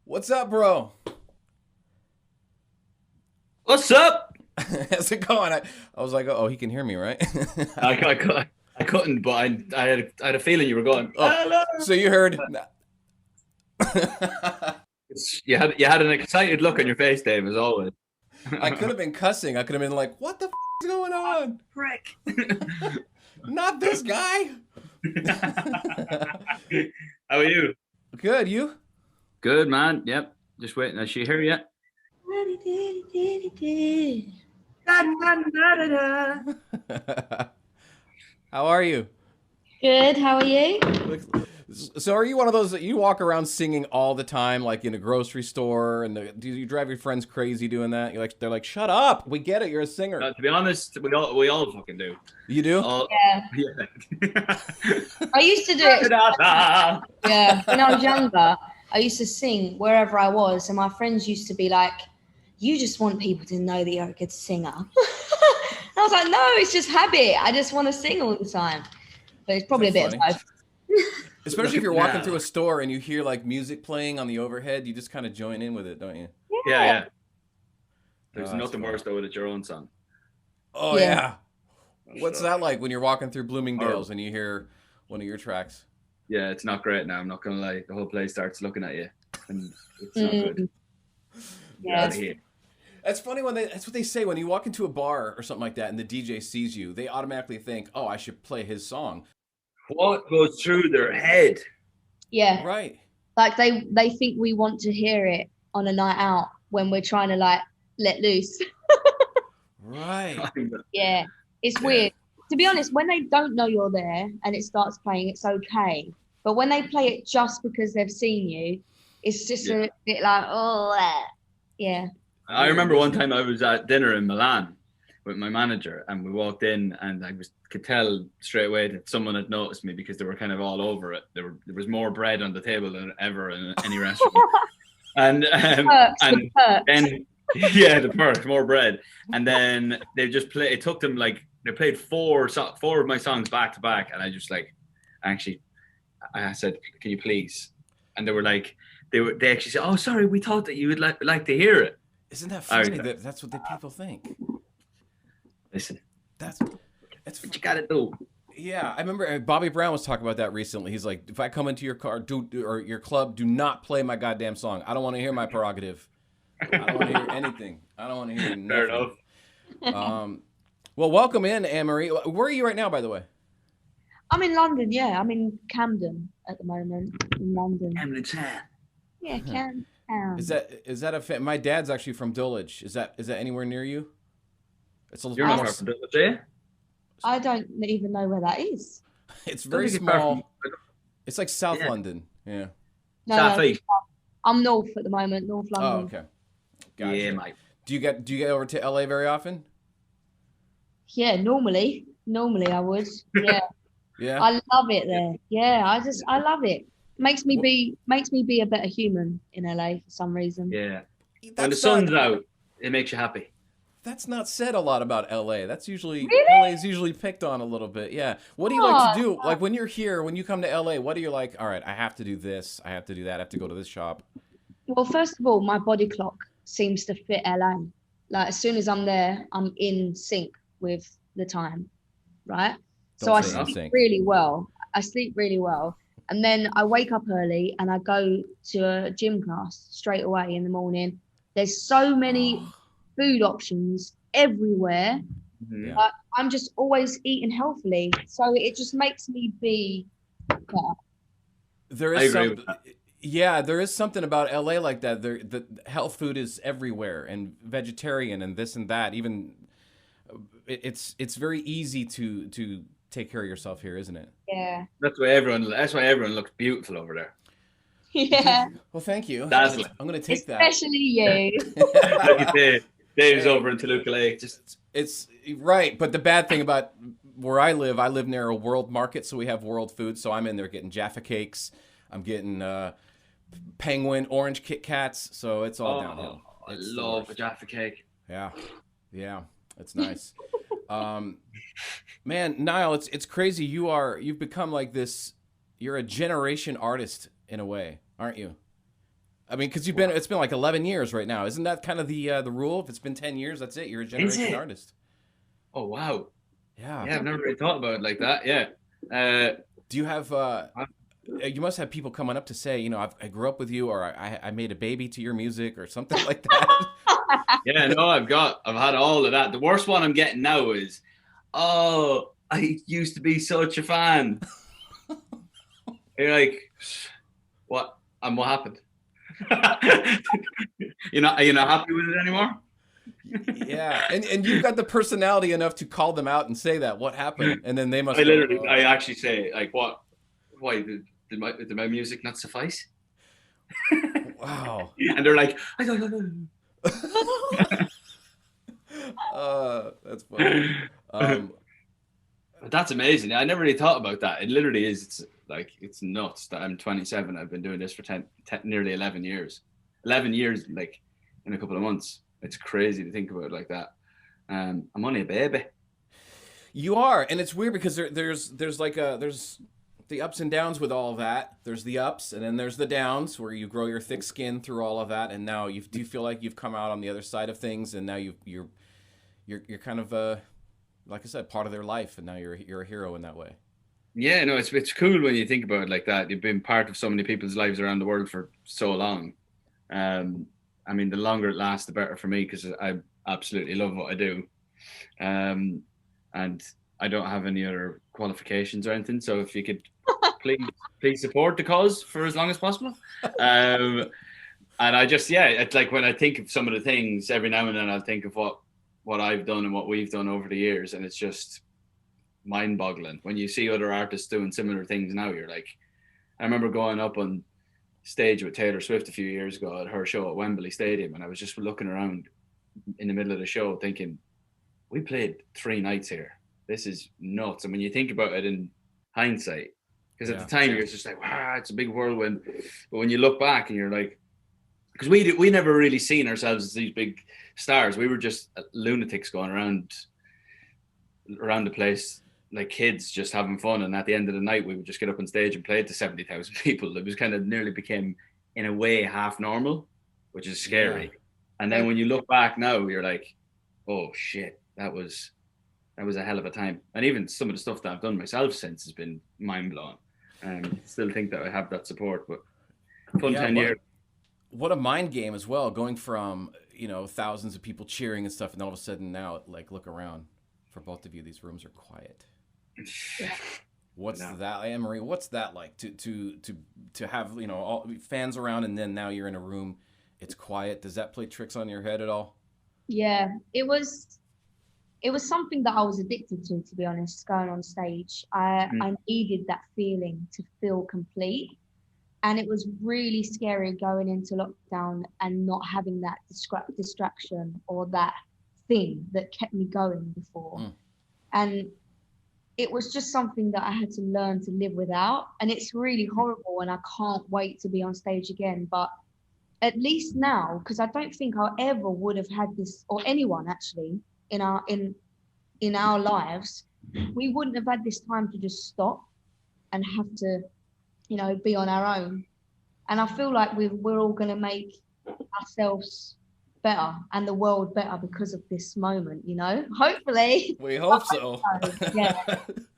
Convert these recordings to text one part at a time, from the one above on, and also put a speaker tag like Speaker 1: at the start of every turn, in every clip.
Speaker 1: What's up, bro?
Speaker 2: What's up?
Speaker 1: How's it going? I was like, oh, he can hear me, right?
Speaker 2: I couldn't, but I had a feeling you were going.
Speaker 1: Oh,
Speaker 2: Hello.
Speaker 1: so you heard?
Speaker 2: You had an excited look on your face, Dave, as always.
Speaker 1: I could have been cussing. I could have been like, what the is going on?
Speaker 2: Prick.
Speaker 1: Not this guy.
Speaker 2: How are you?
Speaker 1: Good, you?
Speaker 2: Good, man. Yep. Just waiting. Is she here yet?
Speaker 1: How are you?
Speaker 3: Good, how are you?
Speaker 1: So are you one of those that you walk around singing all the time, like in a grocery store, and do you drive your friends crazy doing that? They're like, shut up, we get it, you're a singer.
Speaker 2: To be honest, we all fucking do.
Speaker 1: You do?
Speaker 3: Yeah.
Speaker 2: Yeah.
Speaker 3: I used to do it, yeah, when I was younger. I used to sing wherever I was, and my friends used to be like, you just want people to know that you're a good singer. And I was like, no, it's just habit. I just want to sing all the time. But it's probably a bit of both.
Speaker 1: Especially if you're walking through a store and you hear like music playing on the overhead, you just kind of join in with it, don't you?
Speaker 2: Yeah. There's
Speaker 1: Oh, that's
Speaker 2: nothing
Speaker 1: fun.
Speaker 2: worse though when it's your own song.
Speaker 1: Oh
Speaker 3: Yeah.
Speaker 1: yeah. What's that like when you're walking through Bloomingdale's
Speaker 2: Or-
Speaker 1: and you hear one of your tracks?
Speaker 2: Yeah, it's not great now. I'm not gonna lie. The whole place starts looking at you, and it's not good.
Speaker 3: Yeah.
Speaker 2: Get out of here.
Speaker 1: That's funny that's what they say when you walk into a bar or something like that and the DJ sees you, they automatically think, "Oh, I should play his song."
Speaker 2: What goes through their head?
Speaker 3: Yeah.
Speaker 1: Right.
Speaker 3: Like they think we want to hear it on a night out when we're trying to like let loose.
Speaker 1: Right.
Speaker 3: Yeah. It's weird. To be honest, when they don't know you're there and it starts playing, it's okay. But when they play it just because they've seen you, it's just a bit like, oh, yeah.
Speaker 2: I remember one time I was at dinner in Milan with my manager, and we walked in, and could tell straight away that someone had noticed me because they were kind of all over it. There was more bread on the table than ever in any restaurant, and
Speaker 3: The perks.
Speaker 2: then yeah, the perks, more bread, and then they just play. It took them like they played four of my songs back to back, and I just like actually I said, "Can you please?" And they were like, they actually said, "Oh, sorry, we thought that you would like to hear it."
Speaker 1: Isn't that funny that that's what the people think?
Speaker 2: Listen,
Speaker 1: That's
Speaker 2: what you gotta do.
Speaker 1: yeah. I remember Bobby Brown was talking about that recently. He's like, if I come into your car, or your club, do not play my goddamn song. I don't want to hear my prerogative. I don't want to hear anything. I don't want to hear nothing.
Speaker 2: Fair enough.
Speaker 1: Well, welcome in, Anne-Marie. Where are you right now, by the way?
Speaker 3: I'm in London, yeah. I'm in Camden at the moment. In London.
Speaker 2: Camden Town.
Speaker 3: Yeah, Camden.
Speaker 1: Is that my dad's actually from Dulwich. Is that anywhere near you? It's a
Speaker 2: You're not far from Dulwich, eh?
Speaker 3: I don't even know where that is.
Speaker 1: It's very
Speaker 2: think it's far
Speaker 1: small.
Speaker 2: from-
Speaker 1: It's like South
Speaker 2: Yeah.
Speaker 1: London. Yeah.
Speaker 2: South
Speaker 3: No,
Speaker 2: East.
Speaker 3: I'm north at the moment, North
Speaker 1: Oh,
Speaker 3: London.
Speaker 1: okay. Gotcha.
Speaker 2: Yeah, mate.
Speaker 1: Do you get over to LA very often?
Speaker 3: Yeah, normally I would. Yeah,
Speaker 1: Yeah.
Speaker 3: I love it there. Yeah, I love it. Makes me be a better human in LA for some reason.
Speaker 2: Yeah. When the
Speaker 1: That's
Speaker 2: sun's
Speaker 1: not,
Speaker 2: out, it makes you happy.
Speaker 1: that's not said a lot about LA. That's usually
Speaker 3: Really?
Speaker 1: LA is usually picked on a little bit. Yeah. What do you like to
Speaker 3: Oh,
Speaker 1: do? Like when you're here, when you come to LA, what are you like? All right, I have to do this. I have to do that. I have to go to this shop.
Speaker 3: well, first of all, my body clock seems to fit LA. Like as soon as I'm there, I'm in sync with the time, right? So I
Speaker 1: say in
Speaker 3: sleep
Speaker 1: sync.
Speaker 3: really well. I sleep really well. And then I wake up early and I go to a gym class straight away in the morning. There's so many food options everywhere.
Speaker 2: Mhm.
Speaker 1: Yeah.
Speaker 3: I'm just always eating healthily. So it just makes me be better.
Speaker 1: There
Speaker 2: I
Speaker 1: is
Speaker 2: agree
Speaker 1: some,
Speaker 2: with that.
Speaker 1: yeah, there is something about LA like that. The health food is everywhere, and vegetarian and this and that. Even it's very easy to take care of yourself here, isn't it?
Speaker 3: Yeah.
Speaker 2: That's why everyone looks beautiful over there.
Speaker 3: Yeah.
Speaker 1: Well, thank you.
Speaker 2: Dazzling.
Speaker 1: I'm gonna take
Speaker 3: Especially you.
Speaker 2: Look at Dave. Dave's over in Toluca Lake. Just
Speaker 1: It's right, but the bad thing about where I live near a world market, so we have world food. So I'm in there getting Jaffa cakes. I'm getting penguin orange Kit Kats. So it's all downhill.
Speaker 2: I
Speaker 1: It's the
Speaker 2: love a
Speaker 1: worst.
Speaker 2: Jaffa cake.
Speaker 1: Yeah, it's nice. Man, Niall, it's crazy. You've become like this. You're a generation artist in a way, aren't you? I mean, because it's been like 11 years right now. Isn't that kind of the rule? If it's been 10 years, that's it. You're a generation artist.
Speaker 2: Oh, wow.
Speaker 1: Yeah.
Speaker 2: Yeah, I've never really thought about it like that. Yeah.
Speaker 1: Do you have, you must have people coming up to say, you know, I grew up with you, or I made a baby to your music or something like that.
Speaker 2: Yeah, no, I've had all of that. The worst one I'm getting now is, oh, I used to be such a fan. You're like, what? And what happened? You're not happy with it anymore?
Speaker 1: Yeah, and you've got the personality enough to call them out and say that. What happened? And then they must.
Speaker 2: I actually say, like, what? Why did my music not suffice?
Speaker 1: Wow.
Speaker 2: And they're like,
Speaker 1: that's funny.
Speaker 2: That's amazing. I never really thought about that. It literally is. It's nuts that I'm 27. I've been doing this for nearly 11 years. 11 years, like, in a couple of months. It's crazy to think about it like that. I'm only a baby.
Speaker 1: You are, and it's weird because there's the ups and downs with all of that. There's the ups, and then there's the downs where you grow your thick skin through all of that, and now do you feel like you've come out on the other side of things, and now you're kind of like I said, part of their life, and now you're a hero in that way.
Speaker 2: Yeah, no, it's cool when you think about it like that. You've been part of so many people's lives around the world for so long. I mean, the longer it lasts, the better for me, because I absolutely love what I do. And I don't have any other qualifications or anything. So if you could please support the cause for as long as possible. And I just, it's like when I think of some of the things, every now and then I'll think of what I've done and what we've done over the years. And it's just mind-boggling. When you see other artists doing similar things now, you're like, I remember going up on stage with Taylor Swift a few years ago at her show at Wembley Stadium, and I was just looking around in the middle of the show thinking, we played 3 nights here. This is nuts. And when you think about it in hindsight, because at the time you're just like, wow, it's a big whirlwind. But when you look back and you're like, because we never really seen ourselves as these big stars. We were just lunatics going around the place like kids, just having fun. And at the end of the night, we would just get up on stage and play to 70,000 people. It was kind of nearly became, in a way, half normal, which is scary. Yeah. And then when you look back now, you're like, oh shit, that was a hell of a time. And even some of the stuff that I've done myself since has been mind blowing. And still think that I have that support, but fun 10 years.
Speaker 1: What a mind game as well, going from, thousands of people cheering and stuff, and all of a sudden now, like, look around. For both of you, these rooms are quiet. What's that, Anne-Marie? What's that like to have all fans around, and then now you're in a room, it's quiet? Does that play tricks on your head at all?
Speaker 3: Yeah, it was something that I was addicted to be honest. Going on stage, I needed that feeling to feel complete, and it was really scary going into lockdown and not having that distraction or that thing that kept me going before. And it was just something that I had to learn to live without. And it's really horrible, and I can't wait to be on stage again. But at least now, because I don't think I ever would have had this, or anyone actually in our lives, we wouldn't have had this time to just stop and have to, be on our own. And I feel like we're all going to make ourselves better and the world better because of this moment, hopefully.
Speaker 1: We hope so.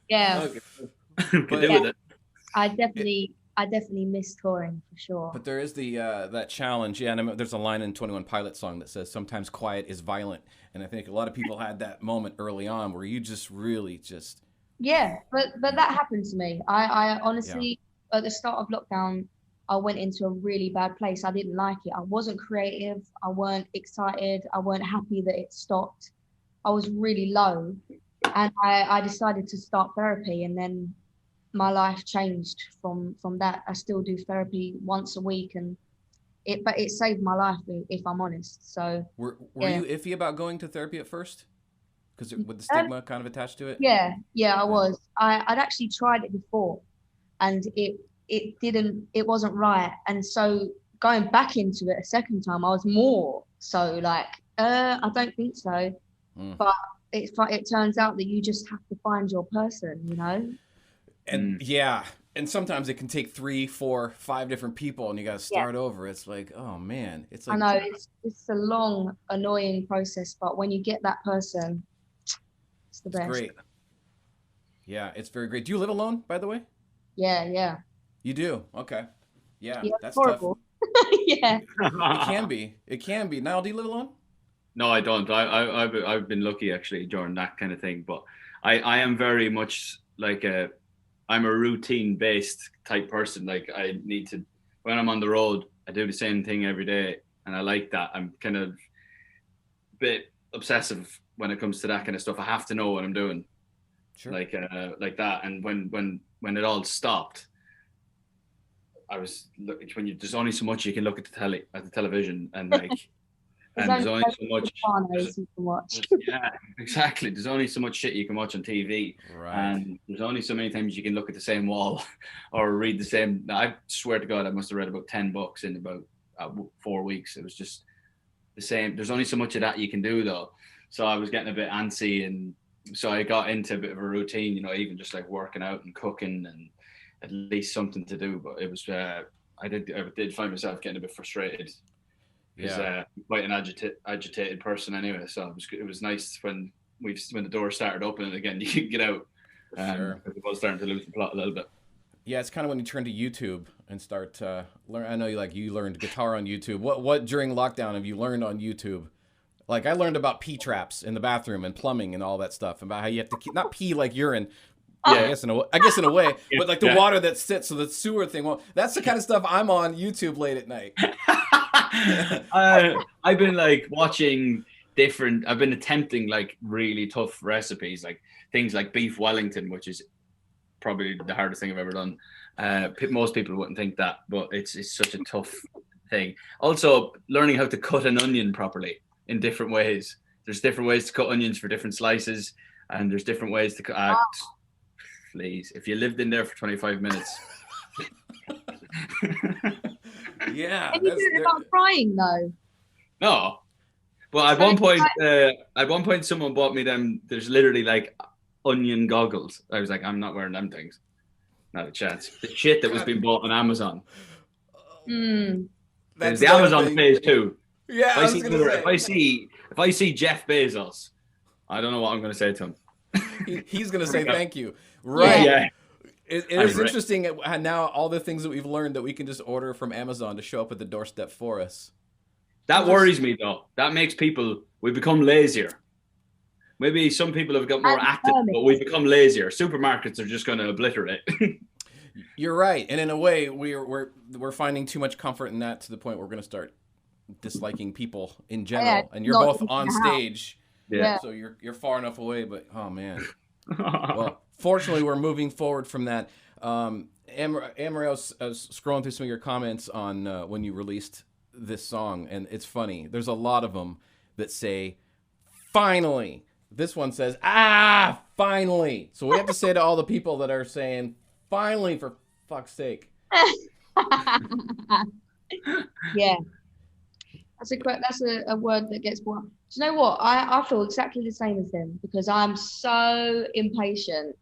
Speaker 3: Yeah.
Speaker 2: But with it.
Speaker 3: I definitely miss touring for sure.
Speaker 1: But there is the that challenge. Yeah, and there's a line in 21 Pilots song that says sometimes quiet is violent, and I think a lot of people had that moment early on where you just really just
Speaker 3: but that happened to me. I honestly at the start of lockdown, I went into a really bad place. I didn't like it. I wasn't creative. I weren't excited. I weren't happy that it stopped. I was really low. And I decided to start therapy, and then my life changed from that. I still do therapy once a week, and it saved my life, if I'm honest. So
Speaker 1: were you iffy about going to therapy at first? Because with the stigma kind of attached to it?
Speaker 3: Yeah, I was. I'd actually tried it before, and it wasn't right. And so going back into it a second time, I was more so like, I don't think so. But it turns out that you just have to find your person,
Speaker 1: And And sometimes it can take 3, 4, 5 different people, and you got to start over. It's like, oh man, it's like,
Speaker 3: I know it's a long, annoying process, but when you get that person, it's the best.
Speaker 1: Great. Yeah, it's very great. Do you live alone, by the way?
Speaker 3: Yeah.
Speaker 1: You do? Okay. Yeah, that's
Speaker 3: horrible.
Speaker 1: tough.
Speaker 3: Yeah.
Speaker 1: It can be. Niall, do you live alone?
Speaker 2: No, I don't. I've been lucky actually during that kind of thing, but I am very much like I'm a routine based type person. Like I need to, when I'm on the road, I do the same thing every day, and I like that. I'm kind of a bit obsessive when it comes to that kind of stuff. I have to know what I'm doing. Sure. Like that. And when it all stopped, there's only so much you can look at the television, and like, and there's only so much
Speaker 3: you can watch.
Speaker 2: Yeah, exactly. There's only so much shit you can watch on TV,
Speaker 1: right? And
Speaker 2: there's only so many times you can look at the same wall or read the same. I swear to God, I must have read about 10 books in about 4 weeks. It was just the same. There's only so much of that you can do though. So I was getting a bit antsy, and so I got into a bit of a routine, you know, even just like working out and cooking and at least something to do. But it was, I did find myself getting a bit frustrated. Because quite an agitated person anyway. So it was nice when the door started opening again, you could get out. Sure. It was starting to lose the plot a little bit.
Speaker 1: Yeah, it's kind of when you turn to YouTube and start learn. I know you learned guitar on YouTube. What during lockdown have you learned on YouTube? Like I learned about pee traps in the bathroom and plumbing and all that stuff, about how you have to keep, not pee like urine. Yeah, I guess in a way, but like the water that sits, so the sewer thing. Well, that's the kind of stuff I'm on YouTube late at night.
Speaker 2: I've been like watching different. I've been attempting like really tough recipes, like things like beef Wellington, which is probably the hardest thing I've ever done. Most people wouldn't think that, but it's such a tough thing. Also, learning how to cut an onion properly in different ways. There's different ways to cut onions for different slices, and there's different ways to cut. Please, if you lived in there for 25 minutes.
Speaker 1: Yeah.
Speaker 3: Can you do it about frying though?
Speaker 2: No. Well, at one point, someone bought me them. There's literally like onion goggles. I was like, I'm not wearing them things. Not a chance. The shit that was being bought on Amazon.
Speaker 1: That's
Speaker 2: the Amazon phase too.
Speaker 1: Yeah.
Speaker 2: If I see Jeff Bezos, I don't know what I'm going to say to him.
Speaker 1: He's going to say thank you. Right.
Speaker 2: Yeah.
Speaker 1: It is interesting how now all the things that we've learned that we can just order from Amazon to show up at the doorstep for us.
Speaker 2: That worries me though. That makes we become lazier. Maybe some people have got more active, but we become lazier. Supermarkets are just going to obliterate.
Speaker 1: You're right. And in a way, we're finding too much comfort in that to the point where we're going to start disliking people in general. And you're both on stage.
Speaker 2: Yeah.
Speaker 1: So you're far enough away, but oh man. Well, fortunately, we're moving forward from that. Amaril's scrolling through some of your comments on when you released this song, and it's funny. There's a lot of them that say, finally. This one says, finally. So we have to say to all the people that are saying, finally, for fuck's sake.
Speaker 3: Yeah. That's a word that gets brought up. Do you know what? I feel exactly the same as them because I'm so impatient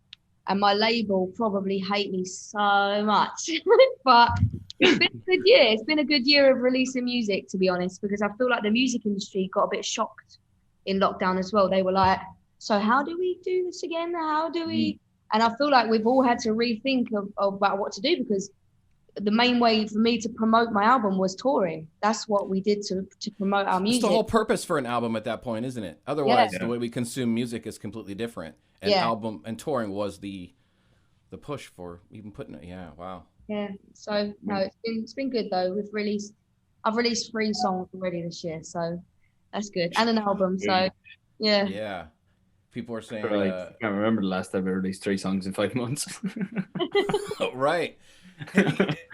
Speaker 3: and my label probably hate me so much. But it's been a good year. It's been a good year of releasing music, to be honest, because I feel like the music industry got a bit shocked in lockdown as well. They were like, so how do we do this again? How do we? And I feel like we've all had to rethink about what to do because the main way for me to promote my album was touring. That's what we did to promote our music.
Speaker 1: It's the whole purpose for an album at that point, isn't it? Otherwise, the way we consume music is completely different. And album and touring was the push for even putting it. Yeah, wow.
Speaker 3: Yeah. So no, it's been good though. I've released 3 songs already this year, so that's good, and an album. So yeah.
Speaker 1: Yeah. People are saying.
Speaker 2: I can't remember the last time I released 3 songs in 5 months.
Speaker 1: Right.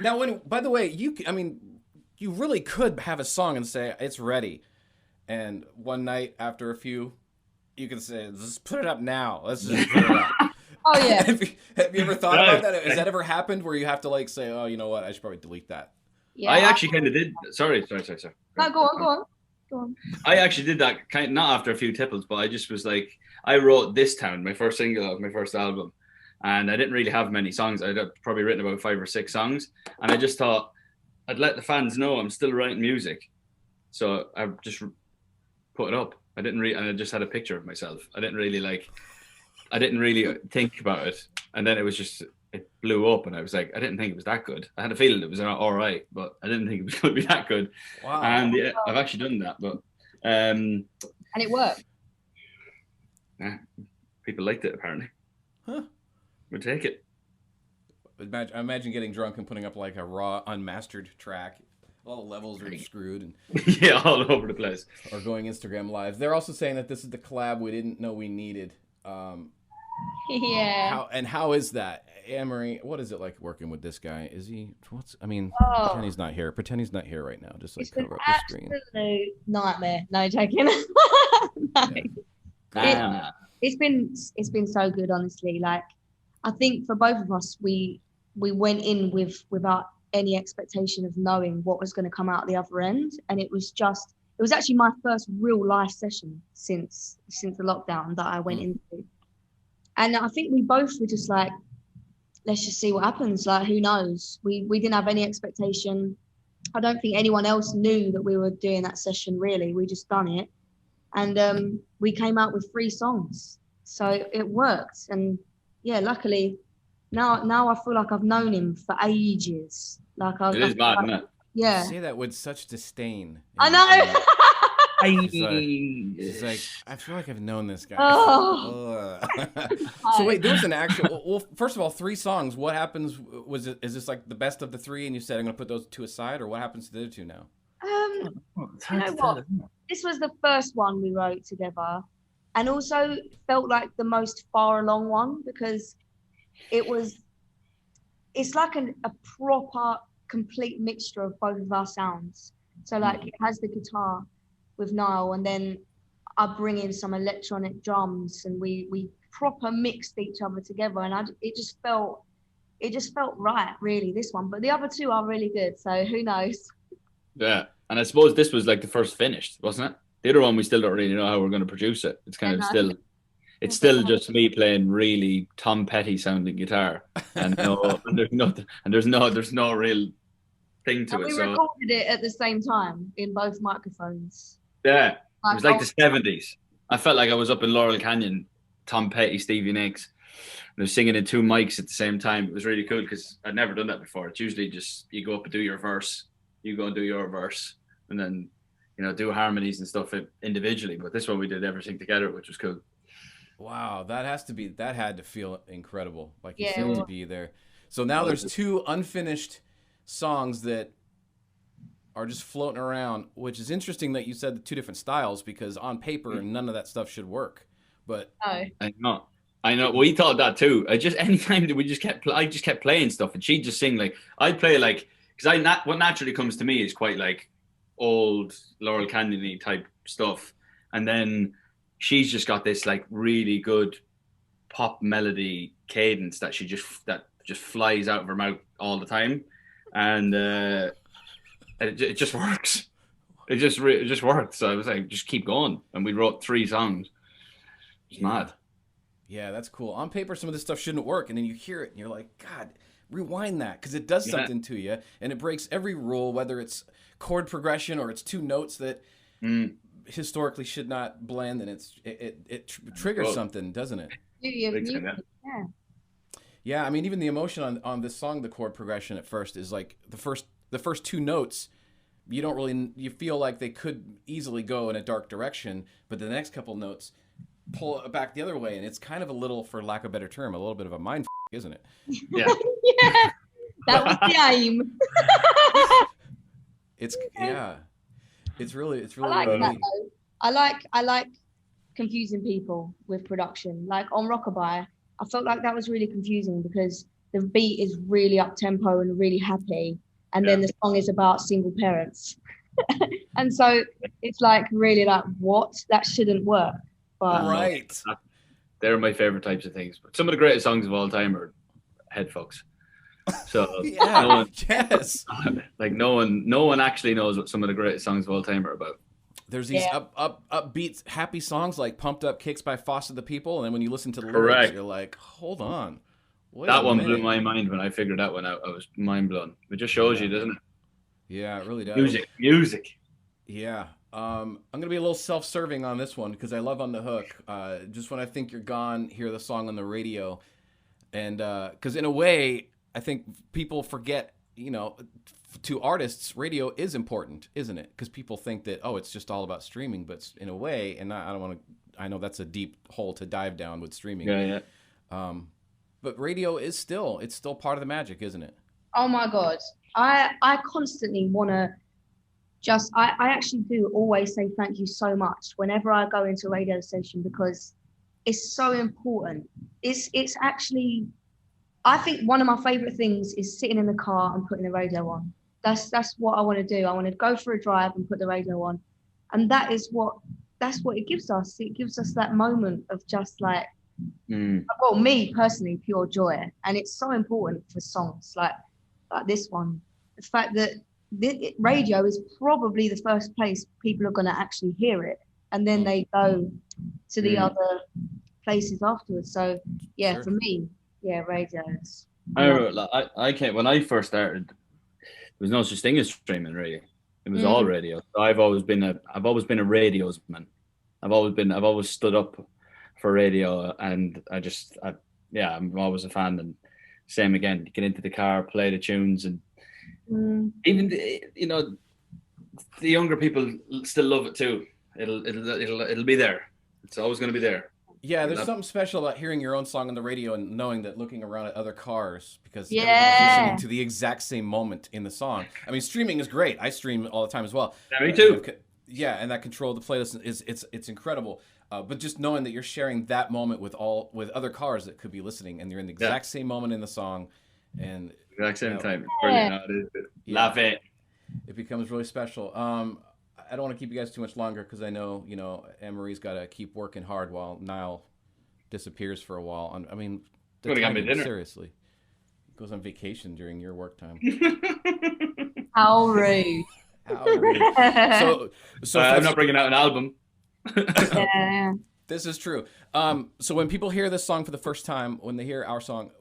Speaker 1: Now, by the way, you really could have a song and say it's ready, and one night after a few, you can say, "Let's put it up now. Let's just put it up."
Speaker 3: Oh yeah.
Speaker 1: Have you ever thought about that? Has that ever happened where you have to like say, "Oh, you know what? I should probably delete that."
Speaker 2: Yeah. I actually kind of did. Sorry.
Speaker 3: No, go on.
Speaker 2: I actually did that not after a few tipples, but I just was like, I wrote "This Town," my first single of my first album. and I didn't really have many songs. I'd probably written about 5 or 6 songs, and I just thought I'd let the fans know I'm still writing music. So I just put it up. And I just had a picture of myself. I didn't really think about it. And then it blew up, and I was like, I didn't think it was that good. I had a feeling it was all right, but I didn't think it was going to be that good.
Speaker 1: Wow.
Speaker 2: And yeah, I've actually done that, but
Speaker 3: and it worked.
Speaker 2: Yeah, people liked it apparently.
Speaker 1: Huh.
Speaker 2: We'll take it.
Speaker 1: Imagine getting drunk and putting up like a raw, unmastered track. All the levels are screwed and
Speaker 2: yeah, all over the place.
Speaker 1: Or going Instagram live. They're also saying that this is the collab we didn't know we needed.
Speaker 3: Yeah.
Speaker 1: How is that, Anne-Marie? What is it like working with this guy? Is he? Pretend he's not here. Pretend he's not here right now. Just like cover up the screen.
Speaker 3: Absolute nightmare. No joking.
Speaker 1: Yeah.
Speaker 3: It's been so good, honestly. Like, I think for both of us, we went in without any expectation of knowing what was going to come out the other end, and it was actually my first real live session since the lockdown that I went into, and I think we both were just like, let's just see what happens. Like, who knows? We didn't have any expectation. I don't think anyone else knew that we were doing that session. Really, we just done it, and we came out with 3 songs, so it worked. And yeah, luckily now I feel like I've known him for ages. Like
Speaker 2: it is mad, isn't it?
Speaker 3: Yeah.
Speaker 1: You say that with such disdain.
Speaker 3: I know.
Speaker 1: It's like, I feel like I've known this guy.
Speaker 3: Oh.
Speaker 1: So wait, there was an actual. Well, first of all, 3 songs. What happens? Is this like the best of the 3, and you said I'm going to put those 2 aside, or what happens to the other 2 now?
Speaker 3: You know what? This was the first one we wrote together, and also felt like the most far along one, because it's like a proper, complete mixture of both of our sounds. So like, it has the guitar with Niall, and then I bring in some electronic drums, and we proper mixed each other together, and it just felt right, really, this one. But the other 2 are really good, so who knows?
Speaker 2: Yeah, and I suppose this was like the first finished, wasn't it? The other one, we still don't really know how we're going to produce it. It's kind of still just me playing really Tom Petty sounding guitar, and there's no real thing to it.
Speaker 3: We
Speaker 2: so
Speaker 3: recorded it at the same time in both microphones.
Speaker 2: Yeah, it was like the 70s. I felt like I was up in Laurel Canyon, Tom Petty, Stevie Nicks, and I was singing in 2 mics at the same time. It was really cool because I'd never done that before. It's usually just you go up and do your verse, you go and do your verse, and then do harmonies and stuff individually. But this one we did everything together, which was cool.
Speaker 1: Wow, that had to feel incredible. Like you said, to be there. So now there's 2 unfinished songs that are just floating around, which is interesting that you said the 2 different styles, because on paper none of that stuff should work. But
Speaker 2: I know. We thought that too. Anytime that I just kept playing stuff, and she'd just sing. Like, I'd play like, because what naturally comes to me is quite like old Laurel Canyon-y type stuff, and then she's just got this like really good pop melody cadence that just flies out of her mouth all the time, and it just works. It just worked. So I was like, just keep going, and we wrote 3 songs. It's mad.
Speaker 1: Yeah, that's cool. On paper, some of this stuff shouldn't work, and then you hear it, and you're like, God, rewind that, because it does something to you, and it breaks every rule, whether it's chord progression or it's 2 notes that historically should not blend, and it triggers something, doesn't it? Yeah, I mean, even the emotion on this song, the chord progression at first is like the first 2 notes, you feel like they could easily go in a dark direction, but the next couple notes pull it back the other way, and it's kind of a little, for lack of a better term, a little bit of a mind isn't it?
Speaker 2: Yeah.
Speaker 3: Yeah, that was the aim.
Speaker 1: It's really
Speaker 3: I like that though. I like confusing people with production. Like on Rockabye, I felt like that was really confusing because the beat is really up tempo and really happy, and then the song is about single parents. And so it's like really like, what? That shouldn't work. But
Speaker 1: right.
Speaker 2: They're my favorite types of things. But some of the greatest songs of all time are head fucks. So no one actually knows what some of the greatest songs of all time are about.
Speaker 1: There's these upbeat, happy songs like "Pumped Up Kicks" by Foster the People, and then when you listen to the lyrics, you're like, hold on,
Speaker 2: That one blew my mind when I figured that one out. I was mind blown. It just shows you, doesn't it?
Speaker 1: Yeah, it really does.
Speaker 2: Music.
Speaker 1: Yeah. I'm gonna be a little self-serving on this one because I love On the Hook. Just when I think you're gone, hear the song on the radio, and because in a way, I think people forget. To artists, radio is important, isn't it? Because people think that it's just all about streaming, but in a way, and I don't want to. I know that's a deep hole to dive down with streaming.
Speaker 2: Yeah.
Speaker 1: But radio is still part of the magic, isn't it?
Speaker 3: Oh my God. I constantly want to I actually do always say thank you so much whenever I go into a radio station because it's so important. It's actually, I think one of my favorite things is sitting in the car and putting the radio on. That's what I want to do. I want to go for a drive and put the radio on. And that's what it gives us. It gives us that moment of just like, well, me personally, pure joy. And it's so important for songs like this one. The fact that radio is probably the first place people are going to actually hear it. And then they go to the other places afterwards. So, yeah, sure. For me, radio is.
Speaker 2: I came, when I first started, there was no such thing as streaming radio. It was all radio. So I've always been a radios man. I've always stood up for radio, and I'm always a fan. And same again, get into the car, play the tunes, and even the younger people still love it too. It'll be there. It's always going to be there.
Speaker 1: Yeah, there's something special about hearing your own song on the radio and knowing that looking around at other cars because everybody's listening to the exact same moment in the song. I mean, streaming is great. I stream all the time as well.
Speaker 2: Yeah, me too.
Speaker 1: And that control of the playlist it's incredible. But just knowing that you're sharing that moment with other cars that could be listening, and you're in the exact same moment in the song, and
Speaker 2: exact same time. Brilliant. Love it.
Speaker 1: It becomes really special. I don't want to keep you guys too much longer because I know, Anne-Marie's got to keep working hard while Niall disappears for a while. I mean, seriously. He goes on vacation during your work time.
Speaker 3: How rude.
Speaker 1: So
Speaker 2: I'm not bringing out an album.
Speaker 3: Yeah.
Speaker 1: This is true. So when people hear this song for the first time, when they hear our song,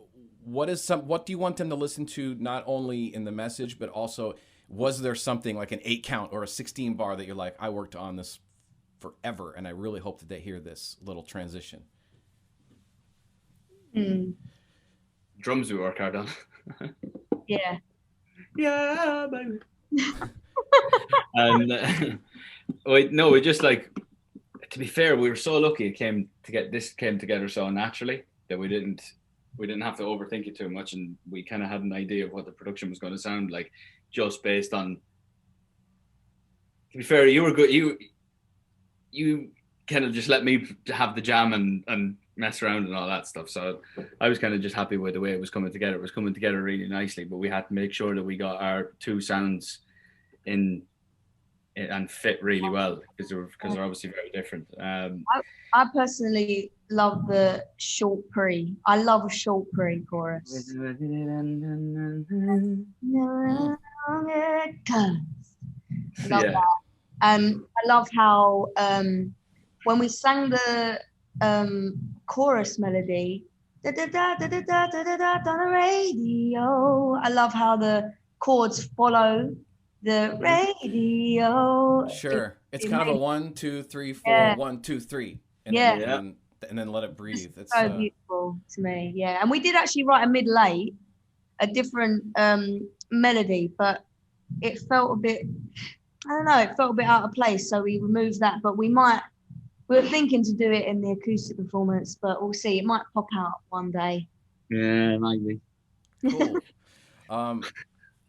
Speaker 1: what do you want them to listen to, not only in the message, but also was there something like an 8 count or a 16 bar that you're like, I worked on this forever, and I really hope that they hear this little transition?
Speaker 2: Drums we work hard on.
Speaker 3: Yeah.
Speaker 2: Yeah, baby. And we just like, to be fair, we were so lucky it came together so naturally that we didn't have to overthink it too much, and we kind of had an idea of what the production was going to sound like, just based on. To be fair, you were good. You kind of just let me have the jam and mess around and all that stuff. So I was kind of just happy with the way it was coming together. It was coming together really nicely, but we had to make sure that we got our two sounds in and fit really well because they're obviously very different.
Speaker 3: I personally love the short pre. I love a short pre chorus. I love that. I love how when we sang the chorus melody on the radio, I love how the chords follow the radio.
Speaker 1: Sure. It's kind of a 1, 2, 3, 4, 1, 2, 3. And then let it breathe. It's
Speaker 3: so beautiful to me. Yeah. And we did actually write a mid-late, a different melody, but it felt a bit, it felt a bit out of place. So we removed that, but we were thinking to do it in the acoustic performance, but we'll see. It might pop out one day.
Speaker 2: Yeah, maybe.
Speaker 1: Cool.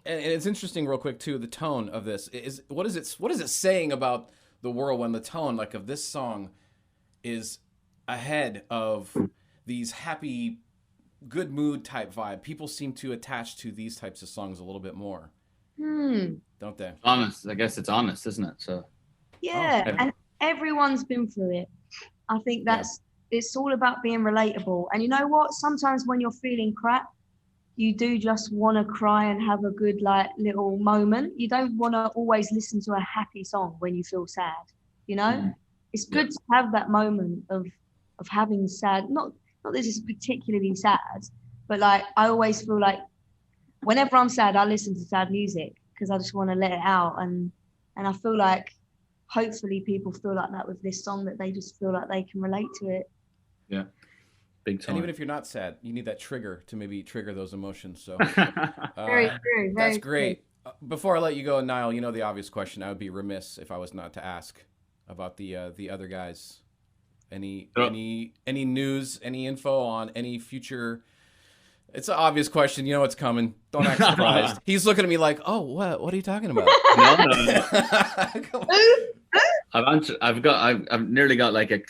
Speaker 1: And it's interesting, real quick too. The tone of this what is it saying about the world when the tone of this song is ahead of these happy, good mood type vibe? People seem to attach to these types of songs a little bit more, don't they?
Speaker 2: Honest, I guess it's honest, isn't it? So
Speaker 3: and everyone's been through it. I think it's all about being relatable. And you know what? Sometimes when you're feeling crap, you do just want to cry and have a good little moment. You don't want to always listen to a happy song when you feel sad. It's good to have that moment of having sad. Not that this is particularly sad, But like, I always feel like whenever I'm sad, I listen to sad music because I just want to let it out. And I feel like hopefully people feel like that with this song, that they just feel like they can relate to it.
Speaker 2: Yeah. Big time.
Speaker 1: And even if you're not sad, you need that trigger to maybe trigger those emotions. So
Speaker 3: Very true.
Speaker 1: That's great. Before I let you go, Niall, you know the obvious question. I would be remiss if I was not to ask about the other guys. Any news, any info on any future? It's an obvious question. You know what's coming. Don't act surprised. He's looking at me like, "Oh, what? What are you talking about?"
Speaker 2: No. I've nearly got like a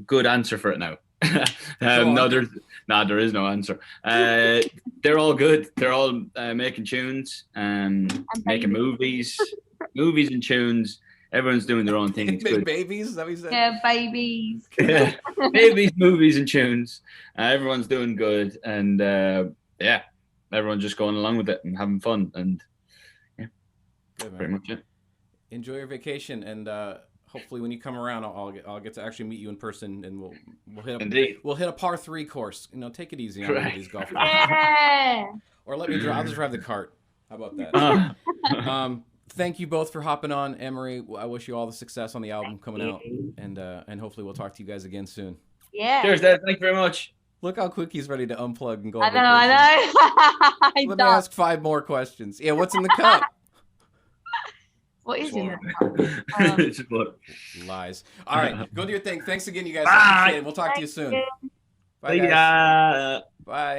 Speaker 2: good answer for it now. There is no answer. They're all good. They're all making tunes and making movies and tunes. Everyone's doing their own thing. It's
Speaker 1: Big
Speaker 2: good.
Speaker 1: babies, is that what you said?
Speaker 3: Yeah, babies.
Speaker 2: Babies, movies, and tunes. Everyone's doing good, and everyone's just going along with it and having fun, and
Speaker 1: Good,
Speaker 2: pretty much it.
Speaker 1: Enjoy your vacation, and hopefully when you come around, I'll get to actually meet you in person, and we'll hit a par 3 course. You know, take it easy on these golf courses.
Speaker 3: Yeah.
Speaker 1: Or let me drive. I'll just drive the cart. How about that? Thank you both for hopping on, Emery. I wish you all the success on the album coming out, and hopefully we'll talk to you guys again soon.
Speaker 3: Yeah.
Speaker 2: Cheers, Dad. Thank you very much.
Speaker 1: Look how quick he's ready to unplug and go.
Speaker 3: I know.
Speaker 1: Let me ask 5 more questions. Yeah, what's in the cup?
Speaker 3: What is in that?
Speaker 1: Lies. All right, go do your thing. Thanks again, you guys. I appreciate it. We'll talk to you soon. Bye, guys. Bye.